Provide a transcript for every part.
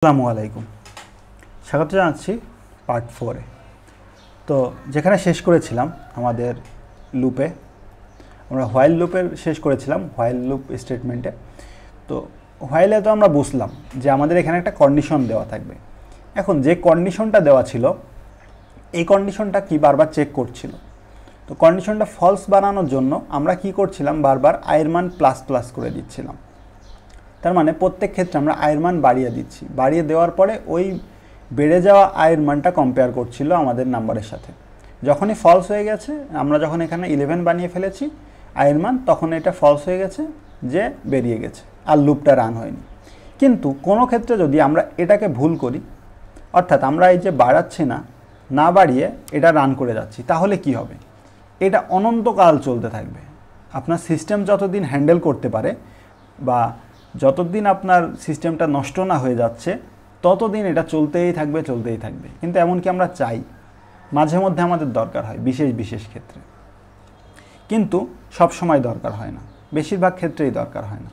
আসসালামু আলাইকুম, স্বাগত জানাচ্ছি পার্ট 4-এ। তো যেখানে শেষ করেছিলাম আমাদের লুপে, আমরা হোয়াইল লুপের শেষ করেছিলাম, হোয়াইল লুপ স্টেটমেন্টে। তো হোয়াইলে তো আমরা বুঝলাম যে আমাদের এখানে একটা কন্ডিশন দেওয়া থাকবে। এখন যে কন্ডিশনটা দেওয়া ছিল, এই কন্ডিশনটা কি বারবার চেক করছিল। তো কন্ডিশনটা ফলস বানানোর জন্য আমরা কি করছিলাম, বারবার আয়ের মান প্লাস প্লাস করে দিচ্ছিলাম। তার মানে প্রত্যেক ক্ষেত্রে আমরা আয়ের মান বাড়িয়ে দিচ্ছি, বাড়িয়ে দেওয়ার পরে ওই বেড়ে যাওয়া আয়ের মানটা কম্পেয়ার করছিল আমাদের নাম্বারের সাথে। যখনই ফলস হয়ে গেছে, আমরা যখন এখানে 11 বানিয়ে ফেলেছি আয়ের মান, তখন এটা ফলস হয়ে গেছে যে বেরিয়ে গেছে, আর লুপটা রান হয়নি। কিন্তু কোনো ক্ষেত্রে যদি আমরা এটাকে ভুল করি, অর্থাৎ আমরা এই যে বাড়াচ্ছি না বাড়িয়ে এটা রান করে যাচ্ছি, তাহলে কি হবে? এটা অনন্তকাল চলতে থাকবে। আপনার সিস্টেম যতদিন হ্যান্ডেল করতে পারে বা যতদিন আপনার সিস্টেমটা নষ্ট না হয়ে যাচ্ছে, ততদিন এটা চলতেই থাকবে। কিন্তু এমনকি আমরা চাই, মাঝে মধ্যে আমাদের দরকার হয় বিশেষ ক্ষেত্রে, কিন্তু সব সময় দরকার হয় না, বেশিরভাগ ক্ষেত্রেই দরকার হয় না।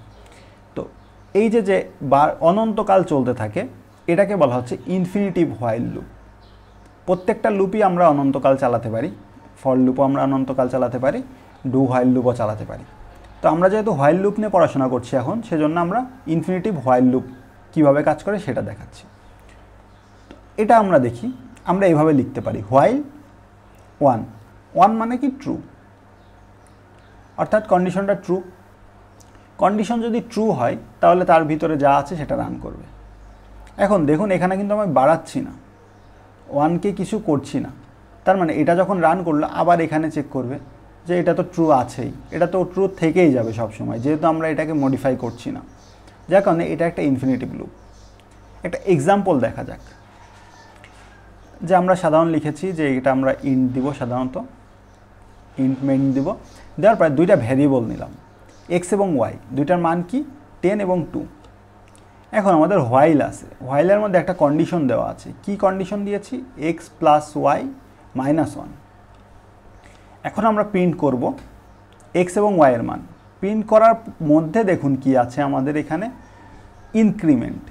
তো এই যে অনন্তকাল চলতে থাকে, এটাকে বলা হচ্ছে ইনফিনিটিভ হোয়াইল লুপ। প্রত্যেকটা লুপই আমরা অনন্তকাল চালাতে পারি, ফর লুপও আমরা অনন্তকাল চালাতে পারি, ডু হোয়াইল লুপও চালাতে পারি। তো আমরা যেহেতু হোয়াইল লুপ নিয়ে পড়াশোনা করছি এখন, সেজন্য আমরা ইনফিনিটিভ হোয়াইল লুপ কীভাবে কাজ করে সেটা দেখাচ্ছি। এটা আমরা দেখি, আমরা এইভাবে লিখতে পারি, হোয়াইল ওয়ান মানে কি ট্রু, অর্থাৎ কন্ডিশনটা ট্রু। কন্ডিশন যদি ট্রু হয় তাহলে তার ভিতরে যা আছে সেটা রান করবে। এখন দেখুন, এখানে কিন্তু আমি বাড়াচ্ছি না, ওয়ানকে কিছু করছি না। তার মানে এটা যখন রান করলো, আবার এখানে চেক করবে যে এটা তো ট্রু আছেই, এটা তো ট্রু থেকেই যাবে সব সময়, যেহেতু আমরা এটাকে মডিফাই করছি না। যার কারণে এটা একটা ইনফিনিটিভ লুপ। একটা এক্সাম্পল দেখা যাক, যে আমরা সাধারণ লিখেছি যে এটা আমরা ইন্ট দিব, সাধারণত ইন্ট মেইন দিব, দেওয়ার পরে দুইটা ভ্যারিয়েবল নিলাম, এক্স এবং ওয়াই, দুইটার মান কি 10 এবং 2। এখন আমাদের হোয়াইল আছে, হোয়াইলের মধ্যে একটা কন্ডিশন দেওয়া আছে। কি কন্ডিশন দিয়েছি? X plus y minus 1। এখন আমরা প্রিন্ট করব এক্স এবং ওয়াইয়ের মান। প্রিন্ট করার মধ্যে দেখুন কি আছে আমাদের এখানে, ইনক্রিমেন্ট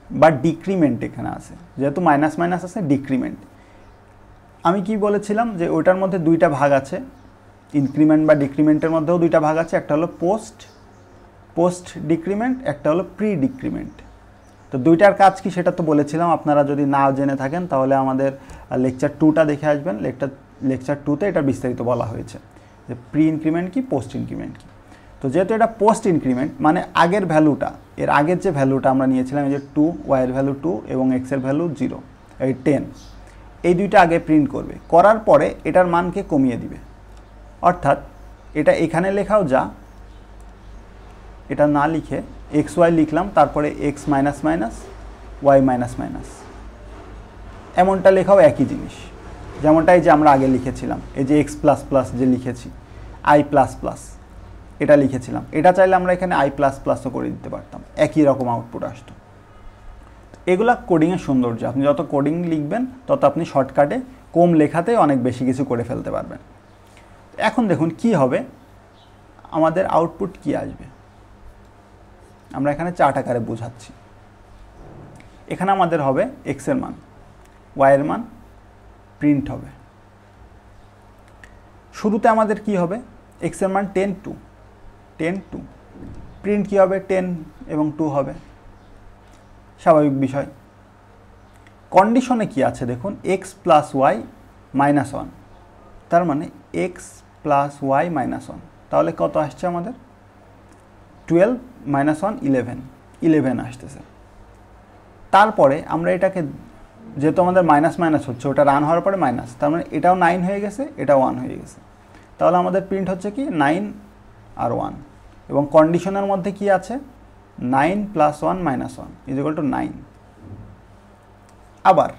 বা ডিক্রিমেন্ট এখানে আছে, যেহেতু মাইনাস মাইনাস আছে, ডিক্রিমেন্ট। আমি কি বলেছিলাম যে ওইটার মধ্যে দুইটা ভাগ আছে, ইনক্রিমেন্ট বা ডিক্রিমেন্টের মধ্যেও দুইটা ভাগ আছে, একটা হলো পোস্ট ডিক্রিমেন্ট, একটা হলো প্রি ডিক্রিমেন্ট। তো দুইটার কাজ কি সেটা তো বলেছিলাম, আপনারা যদি না জেনে থাকেন তাহলে আমাদের লেকচার 2টা দেখে আসবেন। লেকচার 2তে এটা বিস্তারিত বলা হয়েছে যে প্রি ইনক্রিমেন্ট কি, পোস্ট ইনক্রিমেন্ট কি। তো যেহেতু এটা পোস্ট ইনক্রিমেন্ট, মানে আগের ভ্যালুটা, এর আগের যে ভ্যালুটা আমরা নিয়েছিলাম, এই যে 2, ওয়াইয়ের ভ্যালু 2 এবং এক্সের ভ্যালু 0, এই 10, এই দুইটা আগে প্রিন্ট করবে। করার পরে এটার মানকে কমিয়ে দিবে, অর্থাৎ এটা এখানে লেখাও যা, এটা না লিখে এক্স ওয়াই লিখলাম, তারপরে x minus minus y minus minus, এমনটা লেখাও একই জিনিস, যেমনটাই যে আমরা আগে লিখেছিলাম। এই যে এক্স প্লাস প্লাস যে লিখেছি, আই প্লাস প্লাস এটা লিখেছিলাম, এটা চাইলে আমরা এখানে আই প্লাস প্লাসও করে দিতে পারতাম, একই রকম আউটপুট আসতো। এগুলা কোডিংয়ের সৌন্দর্য। আপনি যত কোডিং লিখবেন তত আপনি শর্টকাটে কম লেখাতেই অনেক বেশি কিছু করে ফেলতে পারবেন। এখন দেখুন কি হবে, আমাদের আউটপুট কি আসবে, আমরা এখানে চার্ট আকারে বোঝাচ্ছি। এখানে আমাদের হবে এক্সের মান, ওয়াইয়ের মান প্রিন্ট হবে। শুরুতে আমাদের কি হবে, এক্সের মান 10 2, প্রিন্ট কি হবে, 10 এবং 2 হবে, স্বাভাবিক বিষয়। কন্ডিশনে কি আছে দেখুন, এক্স প্লাস ওয়াই মাইনাস 1, তার মানে এক্স প্লাস ওয়াই মাইনাস 1, তাহলে কত আসছে আমাদের? 12 মাইনাস 1 11 আসতেছে। তারপরে আমরা এটাকে, যেহেতু আমাদের মাইনাস মাইনাস হচ্ছে, ওটা রান হওয়ার পরে মাইনাস, তার মানে এটাও 9 হয়ে গেছে, এটাও 1 হয়ে গেছে। তাহলে আমাদের প্রিন্ট হচ্ছে কি 9 আর 1, এবং কন্ডিশনের মধ্যে কি আছে, 9 plus 1 minus 1 is equal to 9। আবার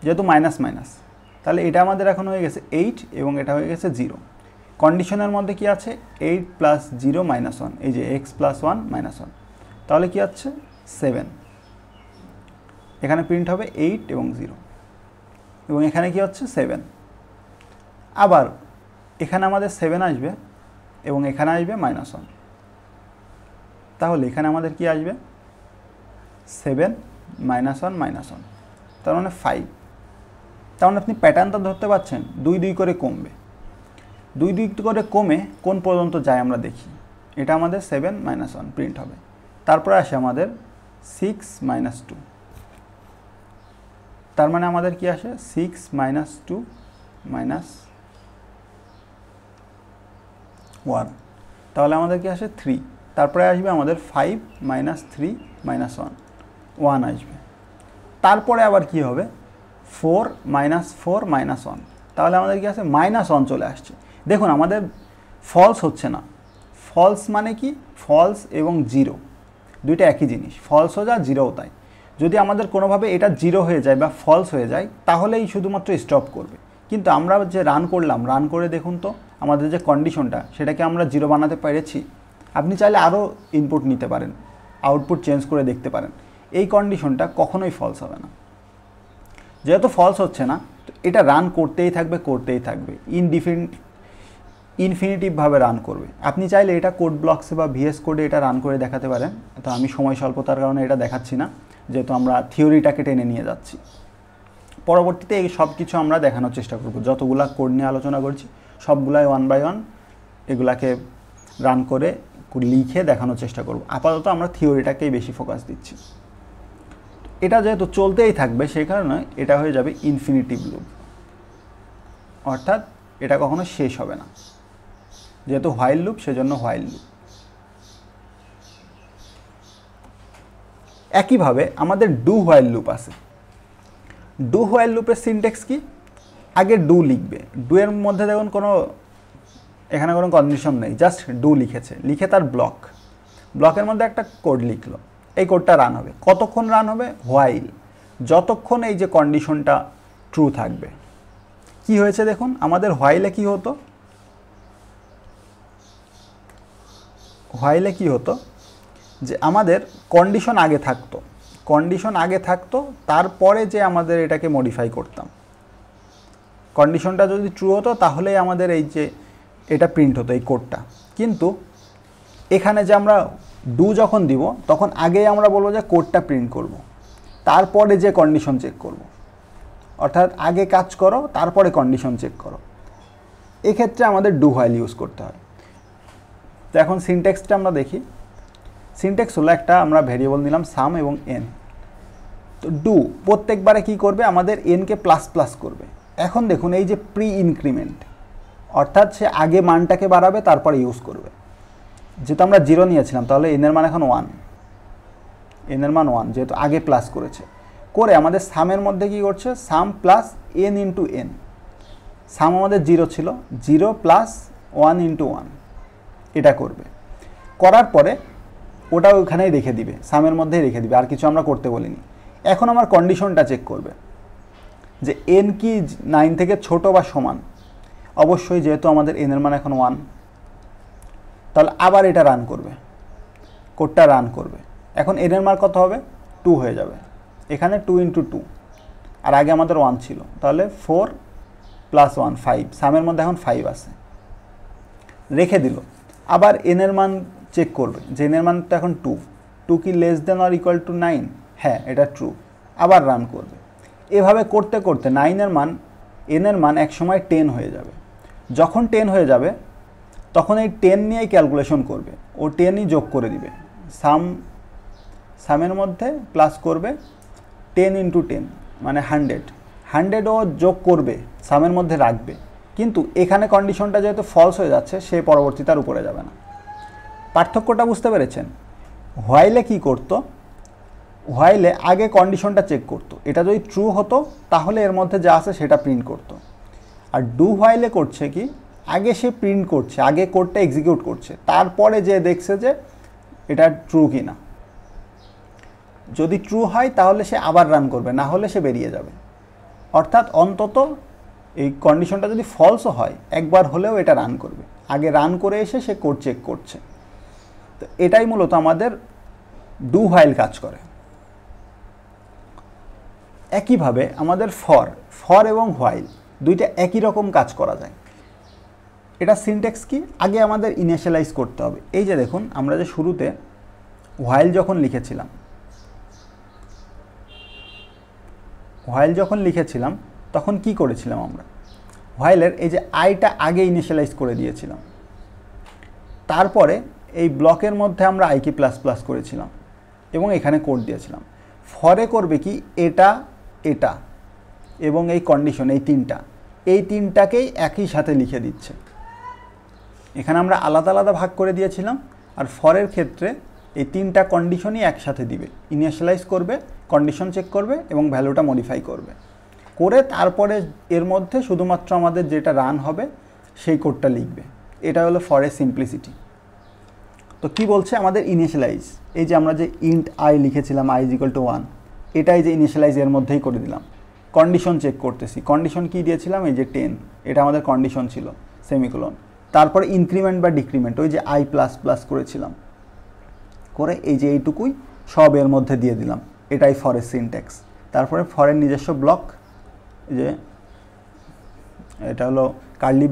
যেহেতু মাইনাস মাইনাস, তাহলে এটা আমাদের এখন হয়ে গেছে 8 এবং এটা হয়ে গেছে 0। কন্ডিশনের মধ্যে কি আছে, 8 প্লাস 0 মাইনাস 1, এই যে এক্স প্লাস 1 মাইনাস 1, তাহলে কি হচ্ছে 7। এখানে প্রিন্ট হবে 8 এবং 0, এবং এখানে কি হচ্ছে 7। আবার এখানে আমাদের 7 আসবে এবং এখানে আসবে মাইনাস 1, তাহলে এখানে আমাদের কি আসবে, 7 -1 -1, তার মানে 5। তার মানে আপনি প্যাটার্নটা ধরতে পারছেন, 2 2 করে কমবে, 2 2 করে কমে কোন পর্যন্ত যায় আমরা দেখি। এটা আমাদের 7 -1 প্রিন্ট হবে। তারপরে আসে আমাদের 6 -2, তার মানে আমাদের কি আসে 6 -2 -1, তাহলে আমাদের কি আসে 3। তারপরে আসবে আমাদের 5 -3 -1, 1 আসবে। তারপরে আবার কি হবে 4 -4 -1, তাহলে আমাদের কি আছে -1 চলে আসছে। দেখুন আমাদের ফলস হচ্ছে না। ফলস মানে কি, ফলস এবং জিরো দুইটা একই জিনিস, ফলসও যা জিরোও তাই। যদি আমাদের কোনোভাবে এটা জিরো হয়ে যায় বা ফলস হয়ে যায় তাহলেই শুধুমাত্র স্টপ করবে। কিন্তু আমরা যে রান করলাম, রান করে দেখুন তো আমাদের যে কন্ডিশনটা সেটাকে আমরা জিরো বানাতে পেরেছি। আপনি চাইলে আরও ইনপুট নিতে পারেন, আউটপুট চেঞ্জ করে দেখতে পারেন, এই কন্ডিশনটা কখনোই ফলস হবে না। যেহেতু ফলস হচ্ছে না, তো এটা রান করতেই থাকবে ইনফিনিটিভভাবে রান করবে। আপনি চাইলে এটা কোড ব্লকসে বা ভিএস কোডে এটা রান করে দেখাতে পারেন, তো আমি সময় স্বল্পতার কারণে এটা দেখাচ্ছি না, যেহেতু আমরা থিওরিটাকে টেনে নিয়ে যাচ্ছি। পরবর্তীতে এই সব কিছু আমরা দেখানোর চেষ্টা করব, যতগুলা কোড নিয়ে আলোচনা করছি সবগুলাই 1 বাই 1 এগুলাকে রান করে লিখে দেখানোর চেষ্টা করব। আপাতত আমরা থিওরিটাকেই বেশি ফোকাস দিচ্ছি। এটা যেহেতু চলতেই থাকবে সেই কারণে এটা হয়ে যাবে ইনফিনিটিভ লুপ, অর্থাৎ এটা কখনো শেষ হবে না। যেহেতু হোয়াইল লুপ সেজন্য হোয়াইল লুপ। একইভাবে আমাদের ডু হোয়াইল লুপ আছে। ডু হোয়াইল লুপের সিনট্যাক্স কি, আগে ডু লিখবে, ডু এর মধ্যে দেখুন এখানে কোনো কন্ডিশন নেই, জাস্ট ডু লিখেছে, লিখে তার ব্লকের মধ্যে একটা কোড লিখলো, এই কোডটা রান হবে। কতক্ষণ রান হবে, হোয়াইল, যতক্ষণ এই যে কন্ডিশনটা ট্রু থাকবে। কি হয়েছে দেখুন, আমাদের হোয়াইলে কি হতো যে আমাদের কন্ডিশন আগে থাকতো, তারপরে যে আমাদের এটাকে মডিফাই করতাম। কন্ডিশনটা যদি ট্রু হতো তাহলেই আমাদের এই যে এটা প্রিন্ট হতো, এই কোডটা। কিন্তু এখানে যে আমরা ডু যখন দিব তখন আগেই আমরা বলবো যে কোডটা প্রিন্ট করব, তারপরে যে কন্ডিশন চেক করব। অর্থাৎ আগে কাজ করো তারপরে কন্ডিশন চেক করো। এক্ষেত্রে আমাদের ডু হোয়াইল ইউজ করতে হয়। তো এখন সিনট্যাক্সটা আমরা দেখি। সিনট্যাক্স হলো একটা আমরা ভেরিয়েবল নিলাম সাম এবং এন। তো ডু প্রত্যেকবারে কি করবে, আমাদের এনকে প্লাস প্লাস করবে। এখন দেখুন এই যে প্রি ইনক্রিমেন্ট, অর্থাৎ সে আগে মানটাকে বাড়াবে তারপরে ইউজ করবে। যেহেতু আমরা 0 নিয়েছিলাম তাহলে এনের মান এখন 1, এনের মান 1, যেহেতু আগে প্লাস করেছে। করে আমাদের সামের মধ্যে কি করছে, sum plus n into n. Sum আমাদের 0 ছিল, 0 প্লাস 1 ইন্টু 1 এটা করবে। করার পরে ওটা ওখানেই রেখে দিবে, সামের মধ্যেই রেখে দিবে, আর কিছু আমরা করতে বলিনি। এখন আমার কন্ডিশনটা চেক করবে যে এন কি 9 থেকে ছোট বা সমান। অবশ্যই যেহেতু আমাদের এনের মান এখন 1, তাহলে আবার এটা রান করবে, কোডটা রান করবে। এখন এনের মান কত হবে, 2 হয়ে যাবে। এখানে 2 ইন্টু 2, আর আগে আমাদের 1 ছিল, তাহলে 4 প্লাস 1 5, সামের মধ্যে এখন 5 আছে, রেখে দিল। আবার এনের মান চেক করবে যে এনের মান তো এখন 2 কি less than or equal to 9, হ্যাঁ এটা ট্রু, আবার রান করবে। এভাবে করতে করতে এনের মান এক সময় 10 হয়ে যাবে। যখন 10 হয়ে যাবে তখন এই 10 নিয়েই ক্যালকুলেশন করবে, ও 10ই যোগ করে দিবে। সামের মধ্যে প্লাস করবে 10 ইন্টু 10 মানে 100 ও যোগ করবে, সামের মধ্যে রাখবে। কিন্তু এখানে কন্ডিশনটা যেহেতু ফলস হয়ে যাচ্ছে, সে পরবর্তীতে আর উপরে যাবে না। পার্থক্যটা বুঝতে পেরেছেন? হোয়াইলে কি করতো, হোয়াইলে আগে কন্ডিশনটা চেক করতো, এটা যদি ট্রু হতো তাহলে এর মধ্যে যা আছে সেটা প্রিন্ট করতো। আর ডু হোয়াইলে করছে কি, আগে সে প্রিন্ট করছে, আগে কোডটা এক্সিকিউট করছে, তারপরে যে দেখছে যে এটা ট্রু কি না। যদি ট্রু হয় তাহলে সে আবার রান করবে, না হলে সে বেরিয়ে যাবে। অর্থাৎ অন্তত এই কন্ডিশনটা যদি ফলসও হয় একবার হলেও এটা রান করবে, আগে রান করে এসে সে কোড চেক করছে। তো এটাই মূলত আমাদের ডু হোয়াইল কাজ করে। একইভাবে আমাদের ফর এবং হোয়াইল দুইটা একই রকম কাজ করা যায়। এটা সিনট্যাক্স কি, আগে আমাদের ইনিশিয়ালাইজ করতে হবে। এই যে দেখুন আমরা যে শুরুতে হোয়াইল যখন লিখেছিলাম, হোয়াইল যখন লিখেছিলাম তখন কি করেছিলাম আমরা, হোয়াইলের এই যে আইটা আগে ইনিশিয়ালাইজ করে দিয়েছিলাম, তারপরে এই ব্লকের মধ্যে আমরা আইকে প্লাস প্লাস করেছিলাম এবং এখানে কোড দিয়েছিলাম। ফরে করবে কি, এটা এটা এবং এই কন্ডিশন এই তিনটাকেই একই সাথে লিখে দিচ্ছে। এখানে আমরা আলাদা আলাদা ভাগ করে দিয়েছিলাম, আর ফরের ক্ষেত্রে এই তিনটা কন্ডিশনই একসাথে দিবে, ইনিশিয়ালাইজ করবে, কন্ডিশন চেক করবে এবং ভ্যালুটা মডিফাই করবে, করে তারপরে এর মধ্যে শুধুমাত্র আমাদের যেটা রান হবে সেই কোডটা লিখবে। এটা হলো ফরের সিম্পলিসিটি। তো কি বলছে আমাদের ইনিশিয়ালাইজ, এই যে আমরা যে ইন্ট আই লিখেছিলাম i = 1, এটাই যে ইনিশিয়ালাইজ এর মধ্যেই করে দিলাম। কন্ডিশন চেক করতেছি, কন্ডিশন কি দিয়েছিলাম, এই যে 10, এটা আমাদের কন্ডিশন ছিল, সেমিকোলন। তারপরে ইনক্রিমেন্ট বা ডিক্রিমেন্ট, ওই যে i++ করেছিলাম, করে এই যে এইটুকুই সব এর মধ্যে দিয়ে দিলাম। এটাই ফরের সিনট্যাক্স। তারপরে ফরের নিজস্ব ব্লক, যে এটা হলো কার্লি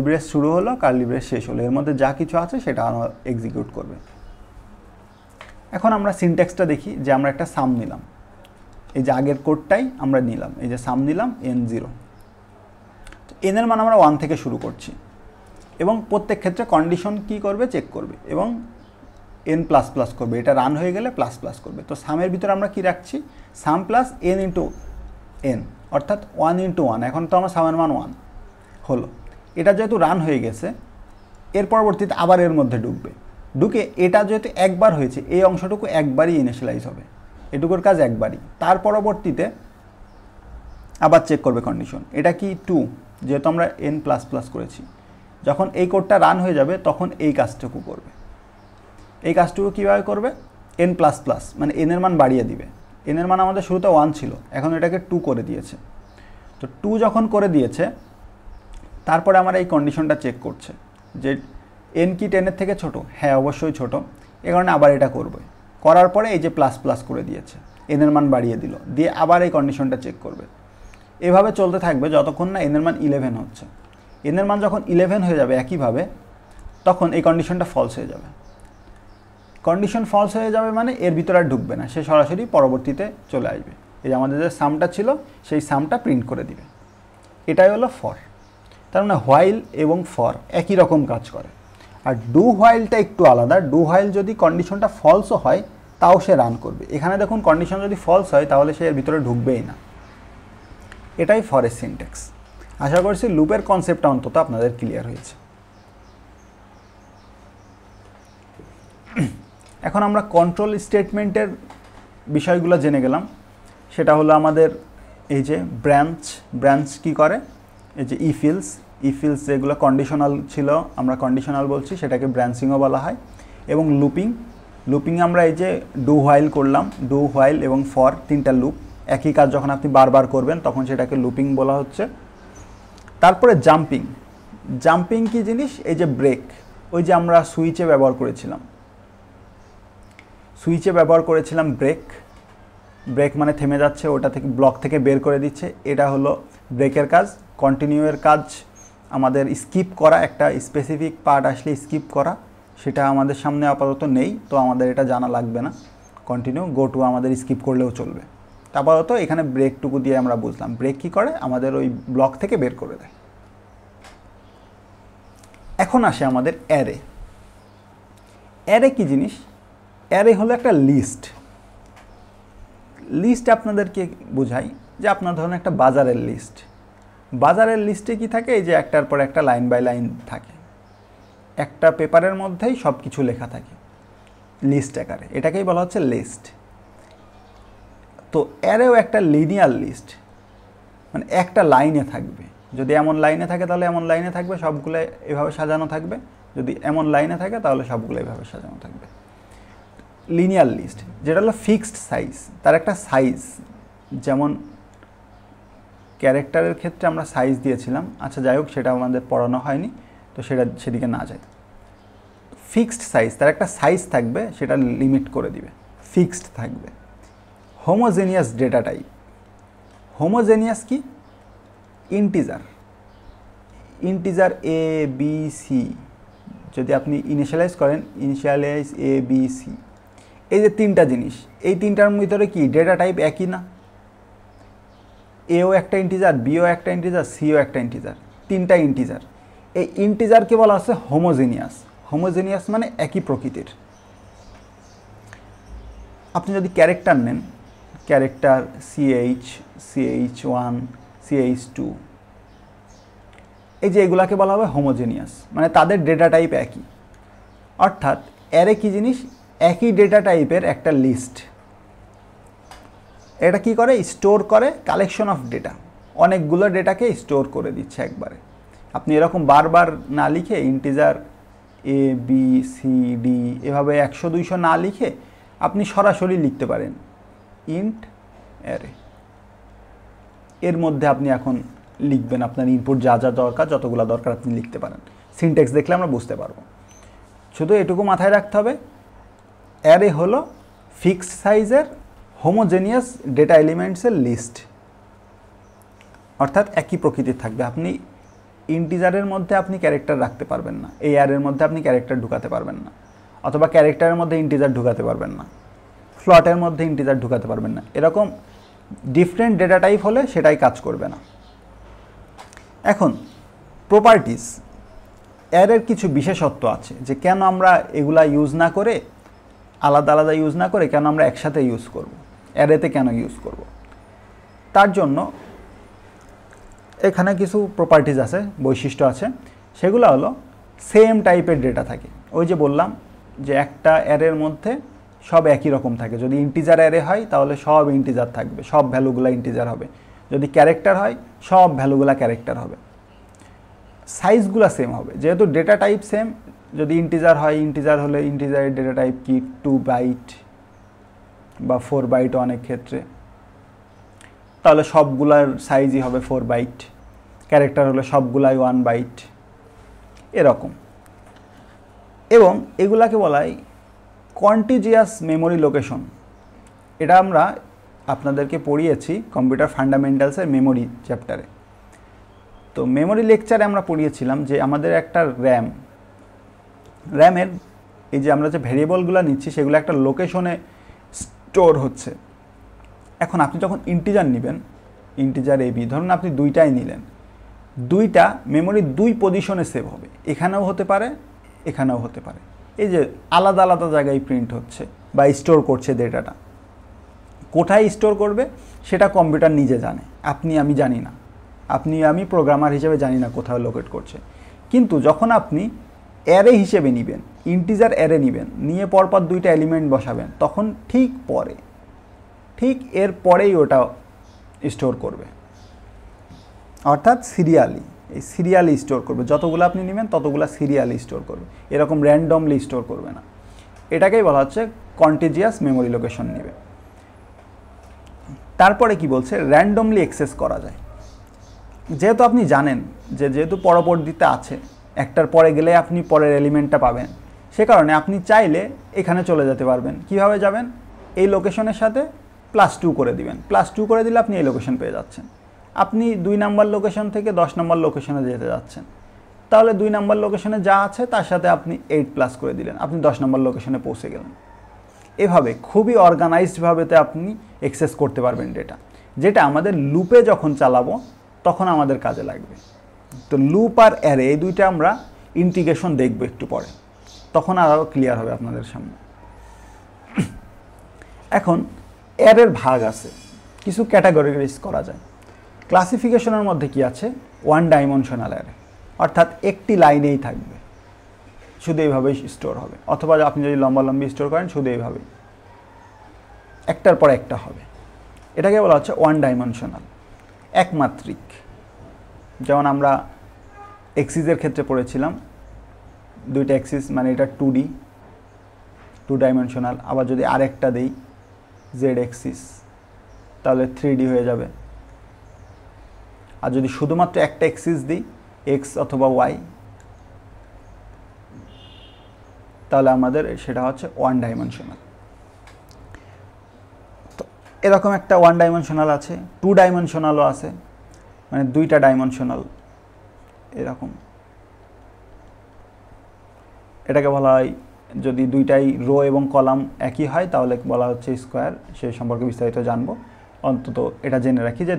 ব্রেস শুরু হলো, কার্লি ব্রেস শেষ হলো, এর মধ্যে যা কিছু আছে সেটা আমরা এক্সিকিউট করবে। এখন আমরা সিনট্যাক্সটা দেখি, যে আমরা একটা সাম নিলাম, এই যে আগের কোডটাই আমরা নিলাম, এই যে সাম নিলাম n0, n এর মান আমরা 1 থেকে শুরু করছি এবং প্রত্যেক ক্ষেত্রে কন্ডিশন কি করবে, চেক করবে এবং n++ করবে, এটা রান হয়ে গেলে প্লাস প্লাস করবে। তো সামের ভিতরে আমরা কি রাখছি, সাম প্লাস n × n, অর্থাৎ 1 × 1। এখন তো আমার সামের মান 1 হলো। এটা যেহেতু রান হয়ে গেছে, এর পরবর্তীতে আবার এর মধ্যে ঢুকে এটা যেহেতু একবার হয়েছে, এই অংশটুকু একবারই ইনিশিয়ালাইজ হবে, এটুকুর কাজ একবারই। তার পরবর্তীতে আবার চেক করবে কন্ডিশন, এটা কি 2, যেহেতু আমরা n++ করেছি। যখন এই কোডটা রান হয়ে যাবে তখন এই কাজটুকু করবে। এই কাজটুকু কীভাবে করবে, n++, মানে n এর মান বাড়িয়ে দিবে। n এর মান আমাদের শুরুতে 1 ছিল, এখন এটাকে 2 করে দিয়েছে। তো 2 যখন করে দিয়েছে, তারপরে আমার এই কন্ডিশনটা চেক করছে যে n কি 10 এর থেকে ছোট, হ্যাঁ অবশ্যই ছোট, এ কারণে আবার এটা করবে। করার পরে এই যে প্লাস করে দিয়েছে, n এর মান বাড়িয়ে দিল, দিয়ে আবার এই কন্ডিশনটা চেক করবে। এভাবে চলতে থাকবে যতক্ষণ না n এর মান 11 হচ্ছে। n এর মান যখন 11 হয়ে যাবে একইভাবে, তখন এই কন্ডিশনটা ফলস হয়ে যাবে। কন্ডিশন ফলস হয়ে যাবে মানে এর ভিতরে আর ঢুকবে না, সে সরাসরি পরবর্তীতে চলে আসবে। এই যে আমাদের যে সামটা ছিল সেই সামটা প্রিন্ট করে দিবে। এটাই হলো ফর। তার মানে হোয়াইল এবং ফর একই রকম কাজ করে, আর ডু হোয়াইলটা একটু আলাদা। ডু হোয়াইল যদি কন্ডিশনটা ফলসও হয় তাও সে রান করবে। এখানে দেখুন কন্ডিশন যদি ফলস হয় তাহলে সে এর ভিতরে ঢুকবেই না। এটাই ফরের সিনট্যাক্স। আশা করছি লুপের কনসেপ্টটা অন্তত আপনাদের ক্লিয়ার হয়েছে। এখন আমরা কন্ট্রোল স্টেটমেন্টের বিষয়গুলো জেনে গেলাম। সেটা হলো আমাদের এই যে ব্রাঞ্চ কি করে, এই যে ইফিলস যেগুলো কন্ডিশনাল ছিল আমরা কন্ডিশনাল বলছি, সেটাকে ব্রাঞ্চিংও বলা হয়। এবং লুপিং আমরা এই যে ডু হোয়াইল করলাম, ডু হোয়াইল এবং ফর তিনটা লুপ, একই কাজ যখন আপনি বারবার করবেন তখন সেটাকে লুপিং বলা হচ্ছে। তারপরে জাম্পিং কি জিনিস, এই যে ব্রেক, ওই যে আমরা সুইচে ব্যবহার করেছিলাম ব্রেক মানে থেমে যাচ্ছে, ওটা থেকে ব্লক থেকে বের করে দিচ্ছে, এটা হলো ব্রেকের কাজ। কন্টিনিউয়ের কাজ আমাদের স্কিপ করা, একটা স্পেসিফিক পার্ট আসলে স্কিপ করা, সেটা আমাদের সামনে আপাতত নেই, তো আমাদের এটা জানা লাগবে না। কন্টিনিউ, গো টু আমাদের স্কিপ করলেও চলবে। আপাতত এখানে ব্রেকটুকু দিয়ে আমরা বুঝলাম ব্রেক কী করে, আমাদের ওই ব্লক থেকে বের করে দেয়। এখন আসে আমাদের অ্যারে কি জিনিস। অ্যারে হলো একটা লিস্ট আপনাদেরকে বোঝাই, যে আপনার ধরুন একটা বাজারের লিস্টে কি থাকে, এই যে একটার পর একটা লাইন বাই লাইন থাকে, একটা পেপারের মধ্যেই সব কিছু লেখা থাকে লিস্ট আকারে, এটাকেই বলা হচ্ছে লিস্ট। তো অ্যারেও একটা লিনিয়ার লিস্ট, মানে একটা লাইনে থাকবে। যদি এমন লাইনে থাকে তাহলে এমন লাইনে থাকবে, সবগুলো এভাবে সাজানো থাকবে। যদি এমন লাইনে থাকে তাহলে সবগুলো এভাবে সাজানো থাকবে। লিনিয়ার লিস্ট যেটা হলো ফিক্সড সাইজ, তার একটা সাইজ, যেমন ক্যারেক্টারের ক্ষেত্রে আমরা সাইজ দিয়েছিলাম, আচ্ছা যাই হোক সেটা আমাদের পড়ানো হয়নি, তো সেদিকে না যায়। ফিক্সড সাইজ, তার একটা সাইজ থাকবে, সেটা লিমিট করে দিবে, ফিক্সড থাকবে। হোমোজেনিয়াস ডেটা টাইপ, হোমোজেনিয়াস কি, ইন্টিজার এ বি সি, যদি আপনি ইনিশিয়ালাইজ করেন ইনিশিয়ালাইজ এ বি সি, এই যে তিনটা জিনিস, এই তিনটার ভিতরে কি ডেটা টাইপ একই না, এও একটা ইন্টিজার, বিও একটা ইন্টিজার, সিও একটা ইন্টিজার, তিনটা ইন্টিজার। এই ইন্টিজারকে বলা হচ্ছে হোমোজিনিয়াস। হোমোজিনিয়াস মানে একই প্রকৃতির। আপনি যদি ক্যারেক্টার নেন, ক্যারেক্টার CH, CH1, CH2, এই যে এগুলাকে বলা হবে হোমোজিনিয়াস, মানে তাদের ডেটা টাইপ একই। অর্থাৎ অ্যারে কি জিনিস? একই ডেটা টাইপের একটা লিস্ট। এটা কি করে? স্টোর করে কালেকশন অফ ডেটা, অনেকগুলো ডেটাকে স্টোর করে দিচ্ছে একবারে। আপনি এরকম বারবার না লিখে ইন্টিজার ABCD এভাবে 100-200 না লিখে আপনি সরাসরি লিখতে পারেন ইন্ট অ্যারে। এর মধ্যে আপনি এখন লিখবেন আপনার ইনপুট যা যা দরকার, যতগুলো দরকার আপনি লিখতে পারেন। সিনট্যাক্স দেখলে আমরা বুঝতে পারবো। শুধু এটুকু মাথায় রাখতে হবে, অ্যারে হলো ফিক্সড সাইজের হোমোজেনিয়াস ডেটা এলিমেন্টসের লিস্ট, অর্থাৎ একই প্রকৃতির থাকবে। আপনি ইন্টিজারের মধ্যে আপনি ক্যারেক্টার রাখতে পারবেন না, এই অ্যারের মধ্যে আপনি ক্যারেক্টার ঢুকাতে পারবেন না, অথবা ক্যারেক্টারের মধ্যে ইন্টিজার ঢুকাতে পারবেন না, ফ্লটের মধ্যে ইন্টিজার ঢুকাতে পারবেন না। এরকম ডিফারেন্ট ডেটা টাইপ হলে সেটাই কাজ করবে না। এখন প্রপার্টিজ, অ্যারের কিছু বিশেষত্ব আছে যে কেন আমরা এগুলা ইউজ না করে, আলাদা আলাদা ইউজ না করে কেন আমরা একসাথে ইউজ করব, অ্যারেতে কেন ইউজ করব। তার জন্য এখানে কিছু প্রপার্টিজ আছে, বৈশিষ্ট্য আছে। সেগুলো হলো সেম টাইপের ডেটা থাকে। ওই যে বললাম যে একটা অ্যারের মধ্যে সব একই রকম থাকে। যদি ইন্টিজার অ্যারে হয় তাহলে সব ইন্টিজার থাকবে, সব ভ্যালুগুলো ইন্টিজার হবে। যদি ক্যারেক্টার হয় সব ভ্যালুগুলো ক্যারেক্টার হবে। সাইজগুলো সেম হবে, যেহেতু ডেটা টাইপ সেম। যদি ইন্টিজার হয়, ইন্টিজার হলে ইন্টিজারের ডেটা টাইপ কি 2 বাইট বা 4 বাইট অনেক ক্ষেত্রে, তাহলে সবগুলার সাইজই হবে 4 বাইট। ক্যারেক্টার হলে সবগুলাই 1 বাইট, এরকম। এবং এগুলাকে বলা হয় কন্টিজিয়াস মেমোরি লোকেশন। এটা আমরা আপনাদেরকে পড়িয়েছি কম্পিউটার ফান্ডামেন্টালসের মেমোরি চ্যাপ্টারে। তো মেমোরি লেকচারে আমরা পড়িয়েছিলাম যে আমাদের একটা র্যামের এই যে আমরা যে ভেরিয়েবলগুলো নিচ্ছি সেগুলো একটা লোকেশনে স্টোর হচ্ছে। এখন আপনি যখন ইন্টিজার নেবেন, ইন্টিজার AB ধরুন আপনি দুইটাই নিলেন, দুইটা মেমোরির 2 পজিশনে সেভ হবে। এখানেও হতে পারে, এখানেও হতে পারে। এই যে আলাদা আলাদা জায়গায় প্রিন্ট হচ্ছে বা স্টোর করছে ডেটাটা। কোথায় স্টোর করবে সেটা কম্পিউটার নিজে জানে, আমি জানি না। আমি প্রোগ্রামার হিসেবে জানি না কোথাও লোকেট করছে। কিন্তু যখন আপনি অ্যারে হিসেবে নেবেন, ইন্টিজার অ্যারে নেবেন, নিয়ে পরপর দুইটা এলিমেন্ট বসাবেন, তখন ঠিক এর পরেই ওটা স্টোর করবে। অর্থাৎ সিরিয়ালি স্টোর করবে। যতগুলো আপনি নেবেন ততগুলো সিরিয়ালি স্টোর করবে, এরকম র্যান্ডমলি স্টোর করবে না। এটাকেই বলা হচ্ছে কন্টিজিয়াস মেমোরি লোকেশন নেবে। তারপরে কি বলছে? র্যান্ডমলি অ্যাক্সেস করা যায়। যেহেতু আপনি জানেন যে যেহেতু পরবর্তীতে আছে, একটার পরে গেলে আপনি পরের এলিমেন্টটা পাবেন, সে কারণে আপনি চাইলে এখানে চলে যেতে পারবেন। কিভাবে যাবেন? এই লোকেশনের সাথে +2 করে দিবেন। +2 করে দিলে আপনি এই লোকেশন পেয়ে যাচ্ছেন। আপনি 2 নাম্বার লোকেশন থেকে 10 নম্বর লোকেশনে যেতে যাচ্ছেন, তাহলে 2 নাম্বার লোকেশনে যা আছে তার সাথে আপনি 8+ করে দিলেন, আপনি 10 নম্বর লোকেশনে পৌঁছে গেলেন। এভাবে খুবই অর্গানাইজডভাবেতে আপনি অ্যাক্সেস করতে পারবেন ডেটা, যেটা আমাদের লুপে যখন চালাবো তখন আমাদের কাজে লাগবে। তো লুপ আর অ্যারে এই দুইটা আমরা ইন্টিগ্রেশন দেখব একটু পরে, তখন আরও ক্লিয়ার হবে আপনাদের সামনে। এখন অ্যারের ভাগ আছে, কিছু ক্যাটাগরিজ করা যায়। ক্লাসিফিকেশনের মধ্যে কি আছে? 1 ডাইমেনশনাল অ্যারে, অর্থাৎ একটি লাইনেই থাকবে, শুধু এইভাবেই স্টোর হবে। অথবা আপনি যদি লম্বালম্বি স্টোর করেন শুধু এইভাবেই একটার পর একটা হবে। এটাকে বলা হচ্ছে 1 ডাইমেনশনাল, একমাত্রিক। যেমন আমরা এক্সিসের ক্ষেত্রে পড়েছিলাম, দুইটা এক্সিস মানে এটা 2 ডাইমেনশনাল। আবার যদি আরেকটা দেই জেড এক্সিস তাহলে 3D হয়ে যাবে। আর যদি শুধুমাত্র একটা এক্সিস দিই এক্স অথবা ওয়াই, তাহলে আমাদের সেটা হচ্ছে 1 ডাইমেনশনাল। তো এরকম একটা 1 ডাইমেনশনাল আছে, 2 ডাইমেনশনালও আছে, মানে 2টা ডাইমেনশনাল এরকম। এটাকে বলা হয়, যদি দুইটাই রো এবং কলাম একই হয় তাহলে বলা হচ্ছে স্কোয়ার। সেই সম্পর্কে বিস্তারিত জানবো, অন্তত এটা জেনে রাখি যে